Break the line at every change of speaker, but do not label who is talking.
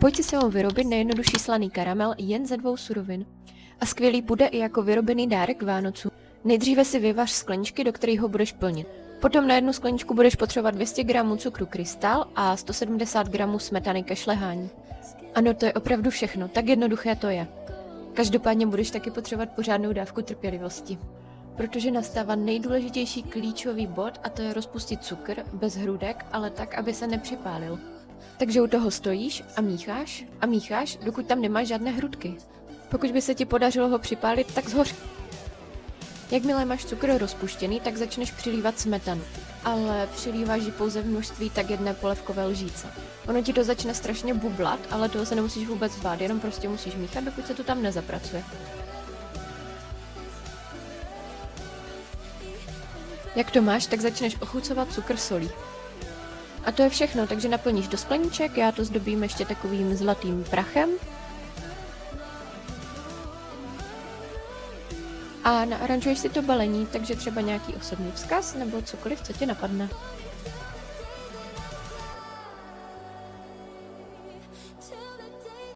Pojď si sebou vyrobit nejjednodušší slaný karamel jen ze 2 surovin. A skvělý bude i jako vyrobený dárek k Vánocu. Nejdříve si vyvař skleničky, do kterých ho budeš plnit. Potom na jednu skleničku budeš potřebovat 200 g cukru krystal a 170 g smetany ke šlehání. Ano, to je opravdu všechno, tak jednoduché to je. Každopádně budeš taky potřebovat pořádnou dávku trpělivosti. Protože nastává nejdůležitější klíčový bod a to je rozpustit cukr bez hrudek, ale tak, aby se nepřipálil. Takže u toho stojíš a mícháš, dokud tam nemáš žádné hrudky. Pokud by se ti podařilo ho připálit, tak zhoř. Jakmile máš cukr rozpuštěný, tak začneš přilívat smetanu. Ale přilíváš ji pouze v množství tak 1 polévkové lžíce. Ono ti to začne strašně bublat, ale toho se nemusíš vůbec bát, jenom prostě musíš míchat, dokud se to tam nezapracuje. Jak to máš, tak začneš ochucovat cukr solí. A to je všechno, takže naplníš do skleníček, já to zdobím ještě takovým zlatým prachem. A naaranžuješ si to balení, takže třeba nějaký osobní vzkaz nebo cokoliv, co tě napadne.